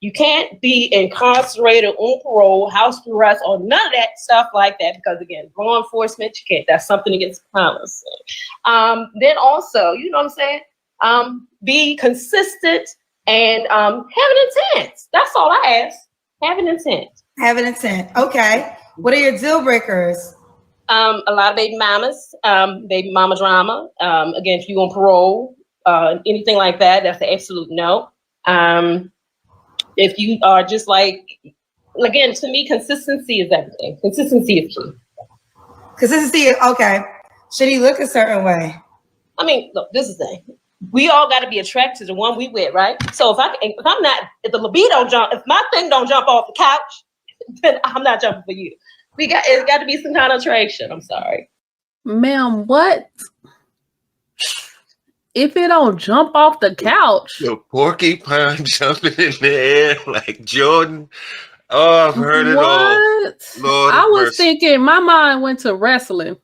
You can't be incarcerated on parole, house arrest, or none of that stuff like that. Because again, law enforcement, you can't. That's something against policy. Then also, you know what I'm saying? Be consistent and have an intent. That's all I ask. Have an intent. Have an intent. Okay. What are your deal breakers? A lot of baby mama drama. Again, if you're on parole, anything like that, that's an absolute no. If you are just like, again, to me, consistency is everything. Consistency is key. Consistency is okay. Should he look a certain way? I mean, look, this is the thing. We all got to be attracted to the one we with, right? So if the libido jump, if my thing don't jump off the couch, then I'm not jumping for you. It's got to be some kind of attraction. I'm sorry, ma'am. What? If it don't jump off the couch? The porcupine jumping in the air like Jordan. Oh, I've heard it all. Lord I was thinking, my mind went to wrestling,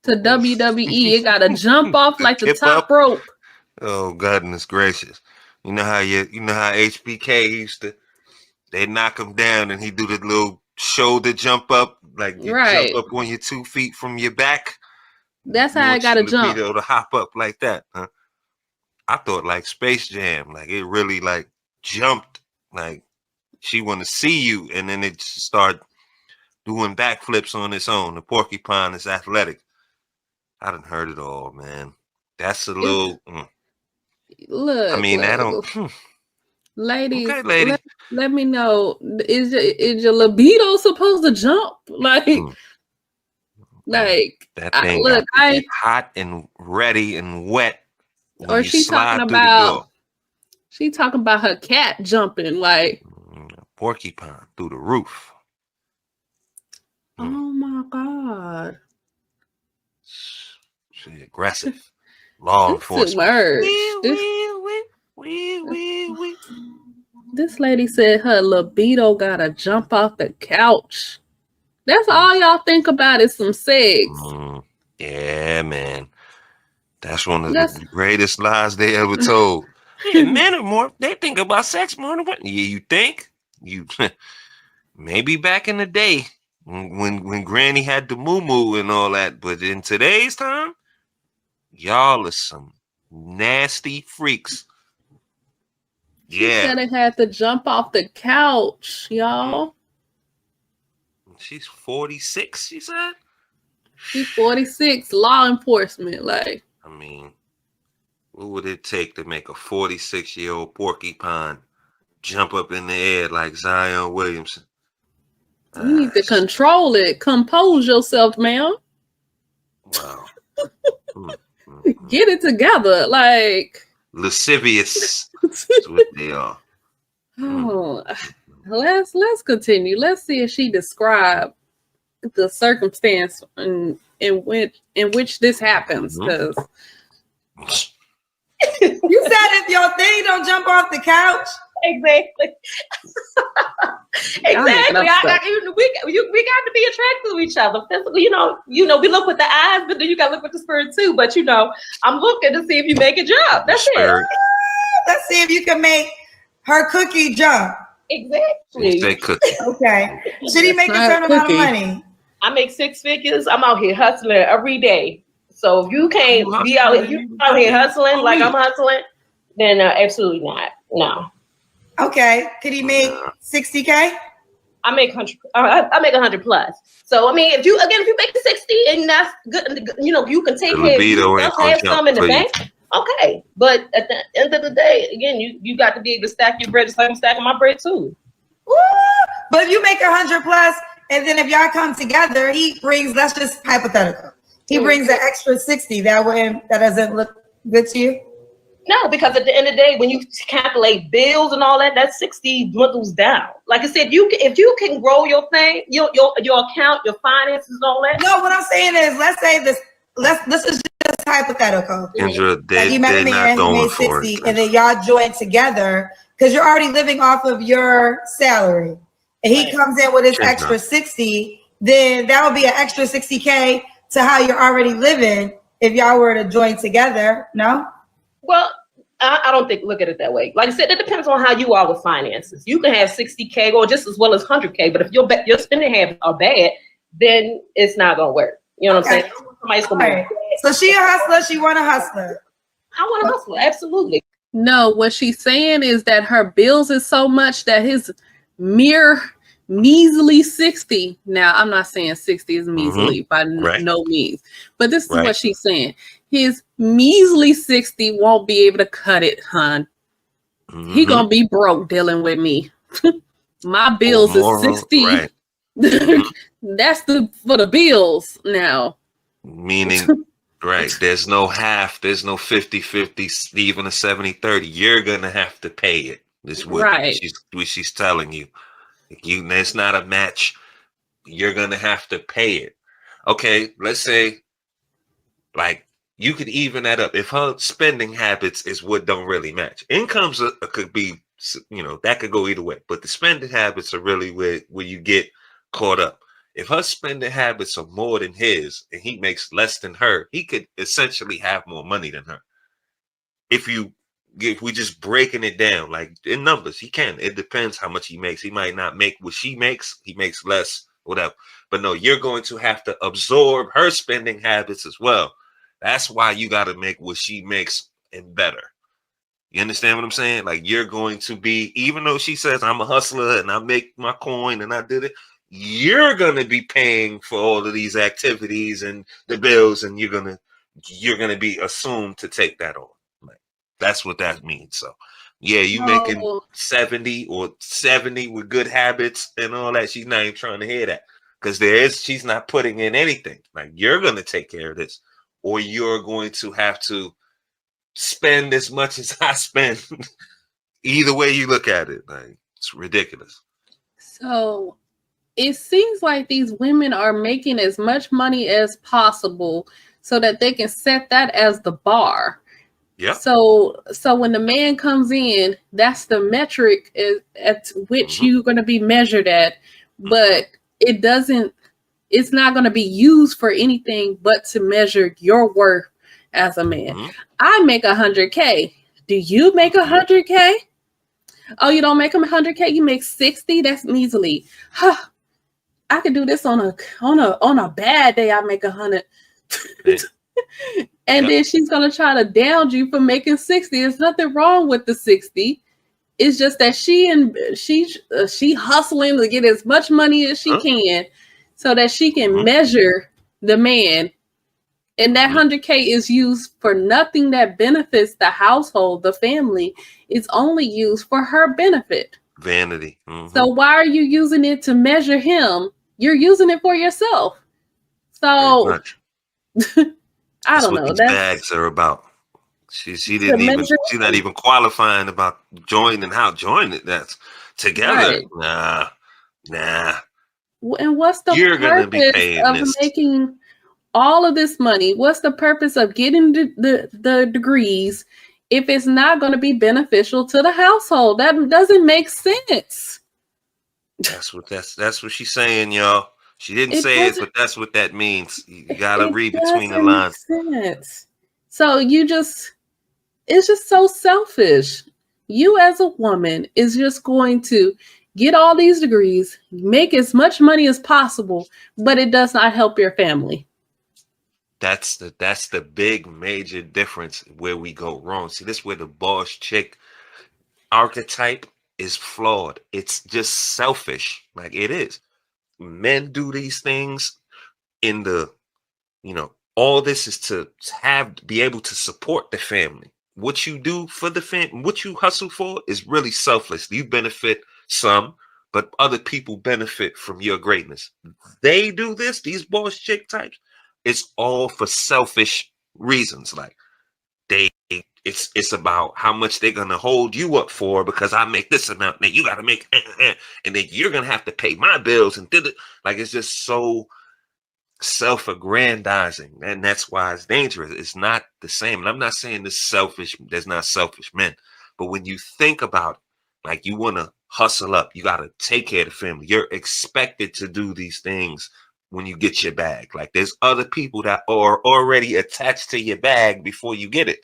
to WWE. It got to jump off like the top rope. Oh, goodness gracious. You know how HBK used to, they knock him down and he do the little shoulder jump up, like you jump up on your 2 feet from your back. That's how I got to jump. To hop up like that, huh? I thought like Space Jam, like it really like jumped, like she want to see you, and then it start doing backflips on its own. The porcupine is athletic. I done heard it all, man. That's a little. Look, I mean, look, I don't. Ladies, okay, lady. Let me know. Is your libido supposed to jump? Like that thing get hot and ready and wet. Or she talking about her cat jumping like porcupine through the roof. Oh my God. She's aggressive. Law enforcement. This lady said her libido gotta jump off the couch. That's all y'all think about is some sex. Yeah, man. That's one of the greatest lies they ever told. Yeah, men are more, they think about sex more than women. Yeah, you think? You maybe back in the day when Granny had the moo-moo and all that, but in today's time, y'all are some nasty freaks. She said it had to jump off the couch, y'all. She's 46, she said? She's 46, law enforcement, like. I mean, what would it take to make a 46-year-old porcupine jump up in the air like Zion Williamson? You need to control it. Compose yourself, ma'am. Wow. Get it together, like. Lascivious. That's what they are. Oh, let's continue. Let's see if she described the circumstance in which this happens. Because you said if your thing don't jump off the couch. Exactly. Exactly. We got to be attracted to each other physically. You know, we look with the eyes, but then you got to look with the spirit too. But I'm looking to see if you make it jump. That's it. Let's see if you can make her cookie jump. Exactly. Okay. Should he make a certain amount of money? I make 6 figures. I'm out here hustling every day. So if you can't be out here hustling like I'm hustling, then absolutely not. No. Okay. Could he make 60K? I make 100. I make 100 plus. So I mean, if you make 60 and that's good, you can take care of you. Have some in the bank. Okay, but at the end of the day, again, you got to be able to stack your bread just like I'm stacking my bread too. Woo! But if you make 100 plus, and then if y'all come together, he brings. That's just hypothetical. He brings an extra 60. That doesn't look good to you. No, because at the end of the day, when you calculate bills and all that, that 60 dwindles down. Like I said, if you can grow your thing, your account, your finances, and all that. No, what I'm saying is, let's say this. This is just hypothetical. Kendra, he met a man, he made 60, and then y'all join together because you're already living off of your salary, and he comes in with his extra 60. Then that would be an extra 60K to how you're already living if y'all were to join together. No. Well, I don't think look at it that way. Like I said, it depends on how you are with finances. You can have 60K or just as well as 100K, but if your spending habits are bad, then it's not gonna work. You know what I'm saying? Somebody's gonna So she a hustler. She want a hustler. I want to hustle. Absolutely. No, what she's saying is that her bills is so much that his mere measly 60. Now, I'm not saying 60 is measly by no means, but this is what she's saying. His measly 60 won't be able to cut it, hon. He gonna be broke dealing with me. My bills is 60. Right. That's for the bills now. Meaning, right, there's no half, there's no 50-50, even a 70-30. You're gonna have to pay it. This is what she's telling you. It's not a match. You're gonna have to pay it. Okay, let's say, like, you could even that up. If her spending habits is what don't really match, incomes could be, that could go either way. But the spending habits are really where you get caught up. If her spending habits are more than his and he makes less than her, he could essentially have more money than her. If we just breaking it down, like in numbers, he can. It depends how much he makes. He might not make what she makes. He makes less, whatever. But no, you're going to have to absorb her spending habits as well. That's why you got to make what she makes and better. You understand what I'm saying? Like, you're going to be, even though she says I'm a hustler and I make my coin and I did it, you're going to be paying for all of these activities and the bills, and you're going to be assumed to take that on. Like, that's what that means. So yeah, you making 70 or 70 with good habits and all that. She's not even trying to hear that, because she's not putting in anything. Like, you're going to take care of this, or you're going to have to spend as much as I spend. Either way you look at it, like, it's ridiculous. So it seems like these women are making as much money as possible so that they can set that as the bar. Yeah. So when the man comes in, that's the metric at which you're going to be measured at, but it's not going to be used for anything but to measure your worth as a man. I make 100K. Do you make 100K? Oh, you don't make them 100K. You make 60. That's measly. Huh. I could do this on a bad day. I make 100. And then she's gonna try to down you for making 60. There's nothing wrong with the 60. It's just that she hustling to get as much money as she can, so that she can measure the man. And that 100K is used for nothing that benefits the household, the family. It's only used for her benefit. Vanity. So why are you using it to measure him? You're using it for yourself. So I don't know. What these bags are about. She's not even qualifying about joining it. That's together. Right. Nah. And what's the purpose of making all of this money? What's the purpose of getting the degrees if it's not going to be beneficial to the household? That doesn't make sense. That's what she's saying, y'all. She didn't say it, but that's what that means. You gotta read between the lines. Sense. So it's just so selfish. You as a woman is just going to get all these degrees, make as much money as possible, but it does not help your family. That's the big major difference where we go wrong. See, this is where the boss chick archetype is flawed. It's just selfish. Like, it is. Men do these things in all this is to be able to support the family. What you do for the family, what you hustle for, is really selfless. You benefit some, but other people benefit from your greatness. They do this, these boss chick types, it's all for selfish reasons. Like, it's about how much they're gonna hold you up for, because I make this amount, then you gotta make and then you're gonna have to pay my bills, and like, it's just so self-aggrandizing, and that's why it's dangerous. It's not the same. And I'm not saying there's not selfish men, but when you think about it, like, you want to hustle up, you got to take care of the family, you're expected to do these things when you get your bag. Like, there's other people that are already attached to your bag before you get it.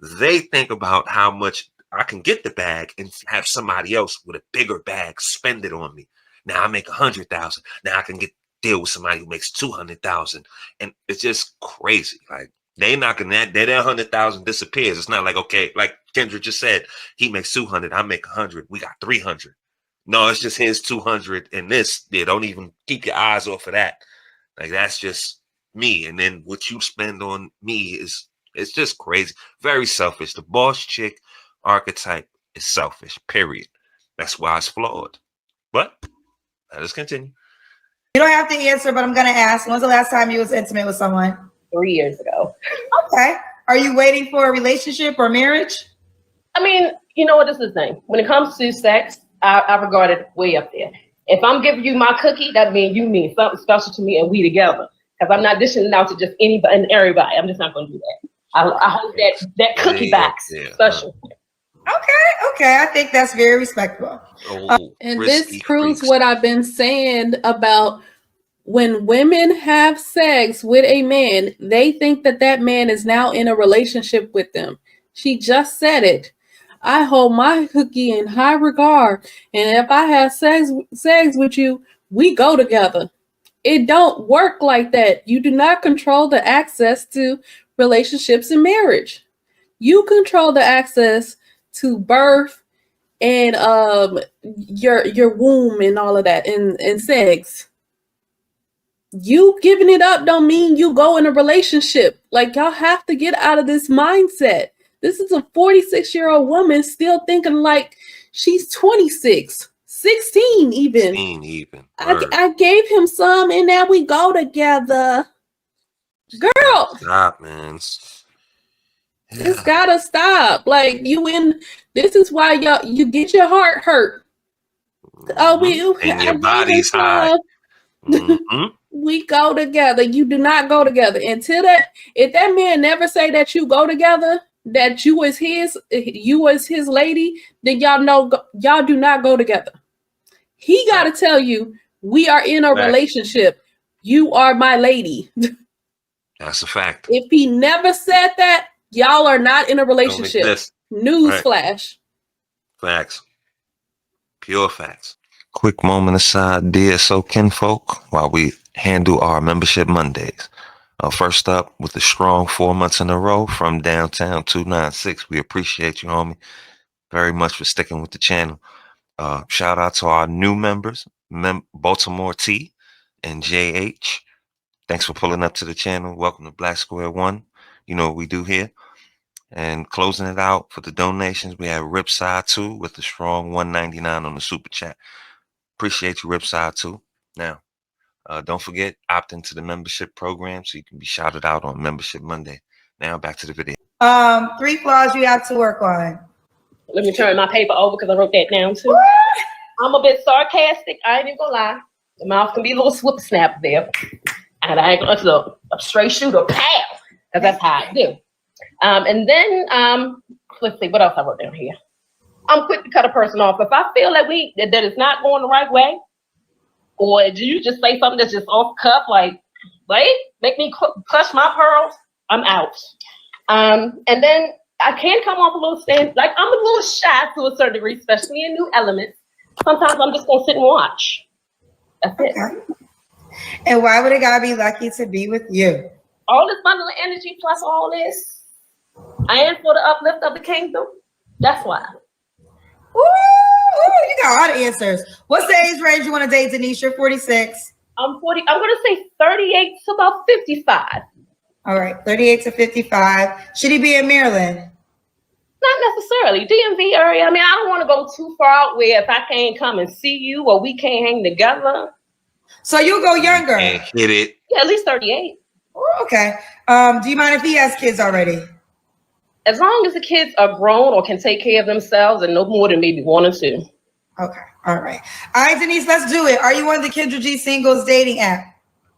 They think about how much I can get the bag and have somebody else with a bigger bag spend it on me. Now I make 100,000. Now I can deal with somebody who makes 200,000, and it's just crazy. Like they knocking that 100,000 disappears. It's not like, okay, like Kendra just said, he makes 200, I make 100, we got 300. No, it's just his 200 and this. Yeah, don't even keep your eyes off of that. Like that's just me, and then what you spend on me it's just crazy. Very selfish. The boss chick archetype is selfish, period. That's why it's flawed. But let us continue. You don't have to answer, but I'm going to ask. When's the last time you was intimate with someone? 3 years ago. Okay. Are you waiting for a relationship or marriage? I mean, you know what, this is the thing. When it comes to sex, I regard it way up there. If I'm giving you my cookie, that means you mean something special to me and we together. Because I'm not dishing it out to just anybody and everybody. I'm just not going to do that. I hope that cookie box special. Okay. I think that's very respectable. And this proves what I've been saying about when women have sex with a man, they think that man is now in a relationship with them. She just said it. I hold my cookie in high regard, and if I have sex with you, we go together. It don't work like that. You do not control the access to relationships and marriage. You control the access to birth and your womb and all of that and sex. You giving it up don't mean you go in a relationship. Like, y'all have to get out of this mindset. This is a 46-year-old woman still thinking like she's 26, 16 even. 16 even. I gave him some and now we go together. Girl. Stop, man. Yeah. It's gotta stop. Like, this is why you get your heart hurt. And your body's high. We go together. You do not go together until if that man never say that you go together, that you as his lady, then y'all do not go together. He got to tell you, we are in a relationship. You are my lady. That's a fact. If he never said that, y'all are not in a relationship. Newsflash. Facts. Pure facts. Quick moment aside, dear so kinfolk, while we handle our membership Mondays. First up, with the strong 4 months in a row from Downtown 296. We appreciate you, homie, very much for sticking with the channel. Shout out to our new members, Baltimore T and JH. Thanks for pulling up to the channel. Welcome to Black Square One. You know what we do here. And closing it out for the donations, we have Ripside 2 with the strong $1.99 on the super chat. Appreciate you, Ripside 2. Now, don't forget, opt into the membership program so you can be shouted out on Membership Monday. Now, back to the video. 3 flaws you have to work on. Let me turn my paper over because I wrote that down too. I'm a bit sarcastic. I ain't even gonna lie. The mouth can be a little swip snap there. And I ain't gonna a straight shooter, pow, because that's how I do. And then let's see what else I wrote down here. I'm quick to cut a person off. If I feel that it's not going the right way, or do you just say something that's just off cuff, like, wait, make me clutch my pearls, I'm out. And then I can come off a little stand, like I'm a little shy to a certain degree, especially in new elements. Sometimes I'm just gonna sit and watch. That's it. And why would a guy be lucky to be with you? All this bundle of energy plus all this, I am for the uplift of the kingdom. That's why. Ooh, you got all the answers. What's the age range you want to date, Denise? You're 46. I'm 40. I'm going to say 38 to about 55. All right, 38 to 55. Should he be in Maryland? Not necessarily. DMV area. I mean, I don't want to go too far out where if I can't come and see you or we can't hang together. So you'll go younger. And hit it. Yeah, at least 38. Okay. Do you mind if he has kids already? As long as the kids are grown or can take care of themselves and no more than maybe 1 or 2. Okay. All right. All right, Denise, let's do it. Are you on the Kendra G singles dating app?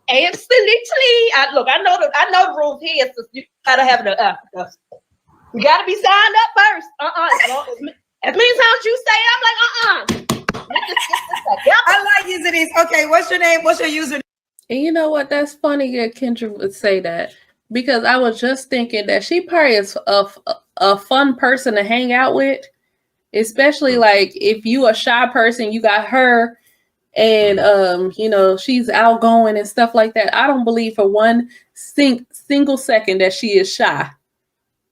Absolutely. I know the rules here. So you gotta have you gotta be signed up first. As many times you say it, I'm like, I like you, Denise. Okay, what's your name? What's your username? And you know what? That's funny that Kendra would say that, because I was just thinking that she probably is a a fun person to hang out with, especially like if you a shy person, you got her and you know, she's outgoing and stuff like that. I don't believe for one single second that she is shy.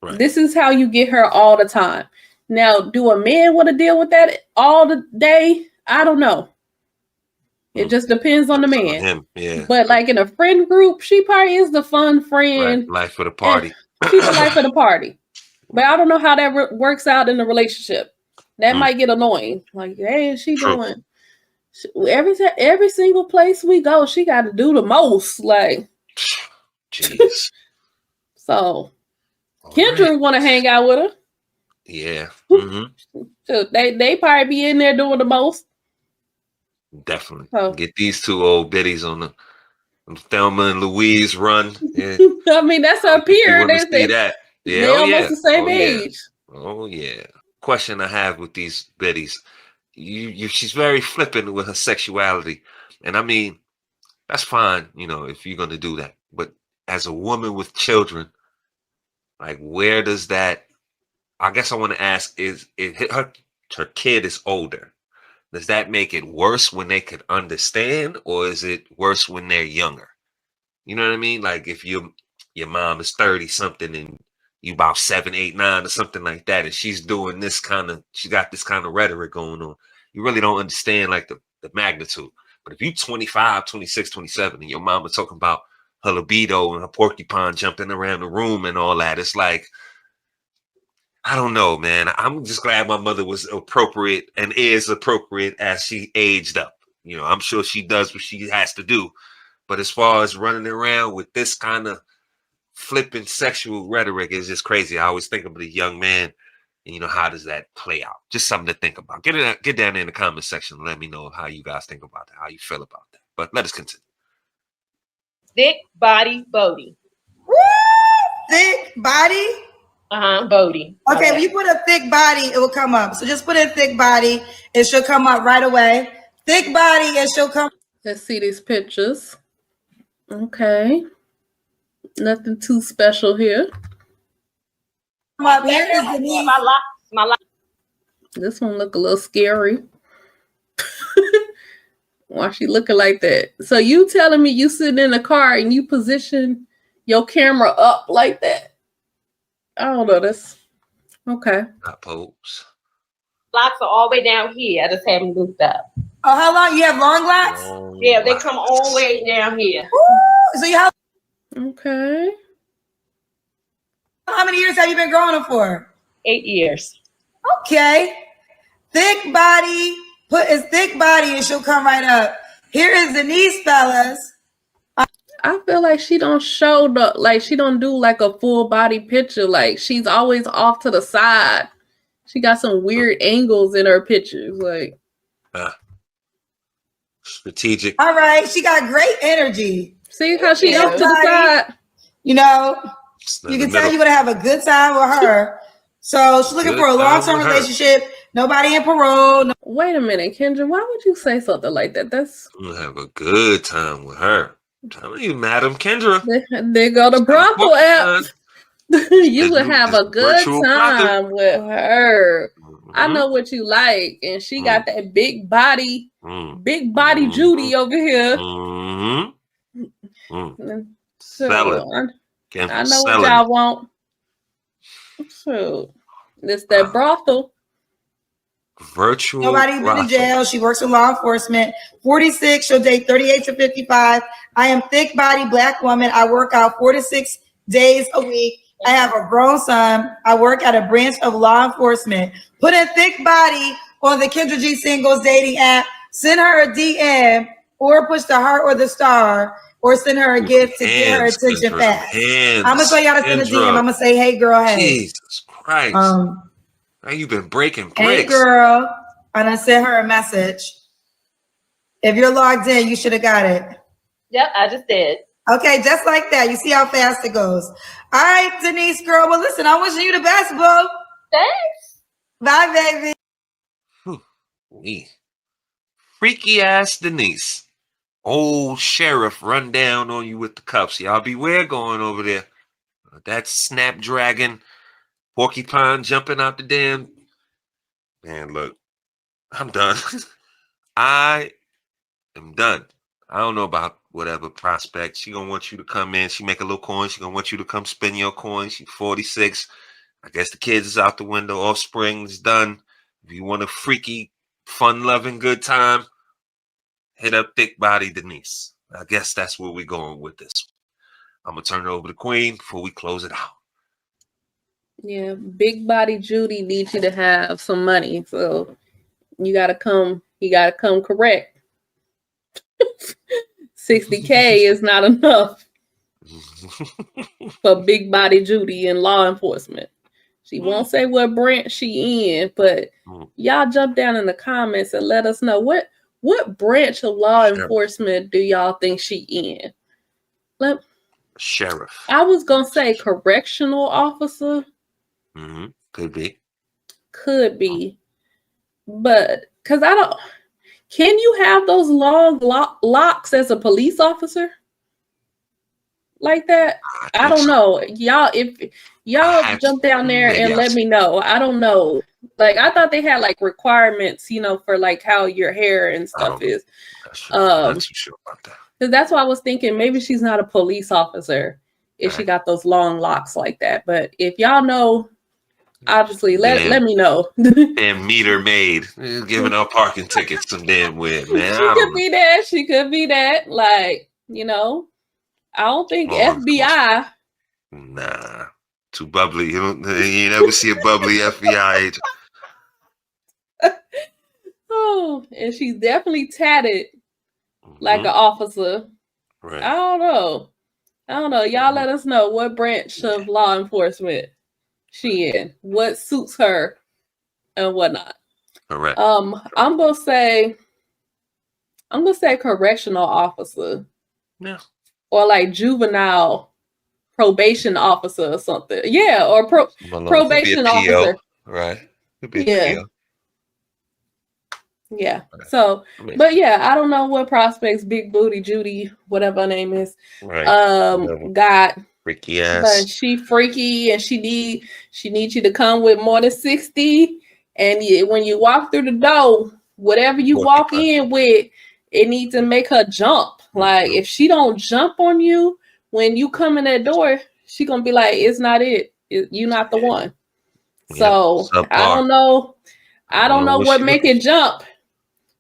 Right. This is how you get her all the time. Now, do a man want to deal with that all the day? I don't know. It just depends on the man. On him. Yeah. But like in a friend group, she probably is the fun friend. Right. Life for the party. She's the life of the party. But I don't know how that works out in the relationship. That might get annoying. Like, hey, is she doing every single place we go? She got to do the most. Like, jeez. So, Kendra want to hang out with her. Yeah. So they probably be in there doing the most. Definitely. So, get these two old biddies on the Thelma and Louise run. Yeah. I mean, that's her peer. They see that. Yeah. They almost the same age. Oh yeah. Question I have with these biddies. She's very flippant with her sexuality. And I mean, that's fine, you know, if you're gonna do that. But as a woman with children, like where does that, I guess I want to ask, is it her kid is older. Does that make it worse when they could understand, or is it worse when they're younger? You know what I mean? Like if your mom is 30 something and you about 7, 8, 9 or something like that, and she's doing this she got this kind of rhetoric going on. You really don't understand like the magnitude. But if you 25, 26, 27, and your mama talking about her libido and her porcupine jumping around the room and all that, it's like, I don't know, man. I'm just glad my mother was appropriate and is appropriate as she aged up. You know, I'm sure she does what she has to do. But as far as running around with this kind of flippant sexual rhetoric is just crazy. I always think of the young man and, you know, how does that play out? Just something to think about. Get down in the comment section and let me know how you guys think about that, how you feel about that. But let us continue. Thick body Bodie. Woo! Thick body? Bodie. Okay, when you put a thick body, it will come up. So just put in thick body, it should come up right away. Thick body, it should come. Let's see these pictures. Okay. Nothing too special here. Here is Denise. My life. This one look a little scary. Why she looking like that? So you telling me you sitting in a car and you position your camera up like that? I don't know this. Okay. Not pose. Locks are all the way down here. I just haven't looked up. Oh, how long? You have long locks? Yeah, they come all the way down here. Ooh, so you have. Okay. How many years have you been growing them for? 8 years. Okay. Thick body. Put his thick body and she'll come right up. Here is Denise, fellas. I feel like she don't show she don't do like a full body picture. Like she's always off to the side. She got some weird angles in her pictures. Like strategic. All right. She got great energy. See how she off to the side? You know, you can tell you're going to have a good time with her. So she's looking for a long-term relationship. Nobody in parole. No. Wait a minute, Kendra. Why would you say something like that? I'm going to have a good time with her. I'm telling you, Madam Kendra. They go to brothel app. You would have a good time with her. I know what you like. And she got that big body Judy over here. So I know what y'all want. So this that brothel. Virtual. Nobody been in jail. She works with law enforcement. 46. She'll date 38 to 55. I am thick body black woman. I work out 4 to 6 days a week. I have a grown son. I work at a branch of law enforcement. Put in thick body on the Kendra G singles dating app. Send her a DM or push the heart or the star or send her a gift to get her attention fast. I'm gonna show y'all to send a DM. I'm gonna say, hey girl, hey. Jesus Christ. Now you've been breaking bricks. Hey girl, I done sent her a message. If you're logged in, you should have got it. Yep, I just did. Okay, just like that. You see how fast it goes. All right, Denise, girl. Well, listen, I'm wishing you the best, bro. Thanks. Bye, baby. Freaky ass Denise. Old sheriff run down on you with the cuffs. Y'all beware going over there. That Snapdragon porcupine jumping out the damn. Man, look, I'm done. I am done. I don't know about whatever prospect. She gonna want you to come in. She make a little coin. She gonna want you to come spend your coin. She's 46. I guess the kids is out the window. Offspring is done. If you want a freaky, fun-loving, good time, hit up Thick Body Denise. I guess that's where we're going with this. I'm gonna turn it over to Queen before we close it out. Yeah, Big Body Judy needs you to have some money, so you gotta come. You gotta come correct. 60K is not enough for Big Body Judy in law enforcement. She won't say what branch she in, but y'all jump down in the comments and let us know what branch of law enforcement do y'all think she in? Sheriff. I was gonna say correctional officer. Could be, but because I don't. Can you have those long locks as a police officer? Like that? I don't know. Y'all, if y'all jump down there and let me know. I don't know. Like, I thought they had like requirements, for like how your hair and stuff is. Not too sure about that. Because that's why I was thinking maybe she's not a police officer if she got those long locks like that. But if y'all know, obviously, let me know. And meter maid giving out parking tickets some damn weird, man. She could be that. She could be that. Like, I don't think FBI. Nah, too bubbly. You never see a bubbly FBI agent. Oh, and she's definitely tatted like an officer. Right. I don't know. Y'all let us know what branch of law enforcement she in, what suits her and whatnot. Correct. I'm gonna say correctional officer. Yeah. Or like juvenile probation officer or something. Yeah, or probation officer. Right. Could be a PO. Yeah. So, but yeah, I don't know what prospects Big Booty Judy, whatever her name is, got. Freaky ass. But she freaky and she needs you to come with more than 60. And when you walk through the door, whatever you walk in with, it needs to make her jump. Like if she don't jump on you when you come in that door, she gonna be like, it's not it. You're not the one. So I don't know. I don't know what make it jump.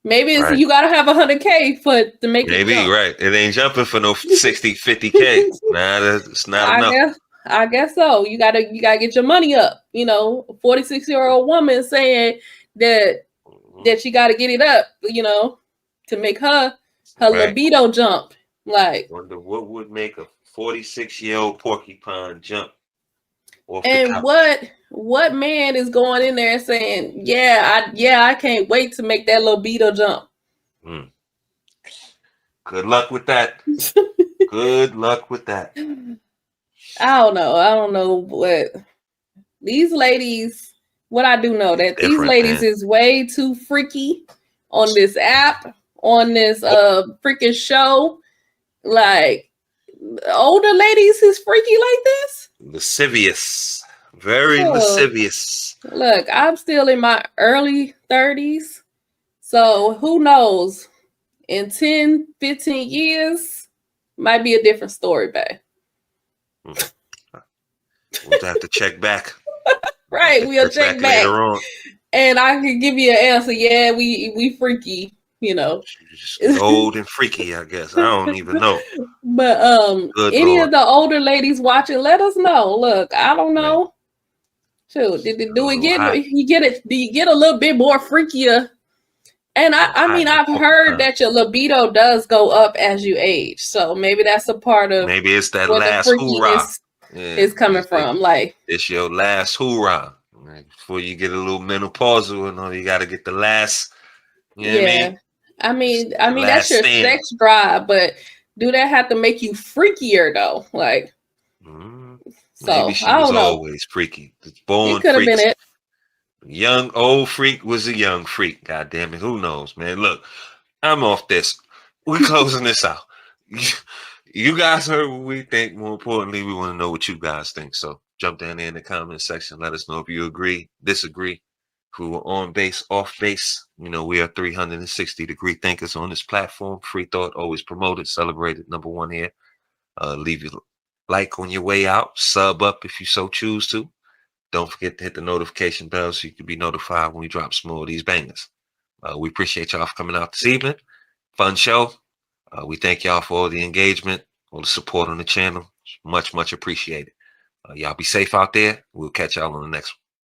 Maybe it's you gotta have 100K to make it jump. Maybe, right. It ain't jumping for no 60, 50K. Nah, it's not enough. I guess so. You gotta get your money up. 46-year-old woman saying that she gotta get it up, to make her libido jump. Like, wonder what would make a 46-year-old porcupine jump off and the couch. What man is going in there saying, I can't wait to make that libido jump. Good luck with that. Good luck with that. I don't know what these ladies. What I do know that these ladies is way too freaky on this app, on this freaking show. Like, older ladies is freaky like this. Lascivious. Very lascivious. Look, I'm still in my early 30s. So who knows? In 10, 15 years, might be a different story, babe. We'll have to check back. Right, we'll check back. Later on. And I can give you an answer. Yeah, we freaky, Just old and freaky, I guess. I don't even know. But any of the older ladies watching, let us know. Look, I don't know. Shoot, do we get it? Do you get a little bit more freakier? And I mean, I've heard that your libido does go up as you age. So maybe that's a part of maybe it's that last hoorah is coming from. Like, it's your last hoorah. Before you get a little menopausal, you got to get the last. You know what I mean? I mean that's your sex drive, but do that have to make you freakier though? Like, so maybe she was always freaky. Born it could have been it. Young old freak was a young freak. God damn it, who knows, man? Look, I'm off this. We're closing this out. You guys heard what we think. More importantly, we want to know what you guys think. So Jump down there in the comment section. Let us know if you agree, disagree. Who are on base, off base. You know, we are 360-degree thinkers on this platform. Free thought, always promoted, celebrated. #1 here. Leave your like on your way out. Sub up if you so choose to. Don't forget to hit the notification bell so you can be notified when we drop some more of these bangers. We appreciate y'all for coming out this evening. Fun show. We thank y'all for all the engagement, all the support on the channel. Much, much appreciated. Y'all be safe out there. We'll catch y'all on the next one.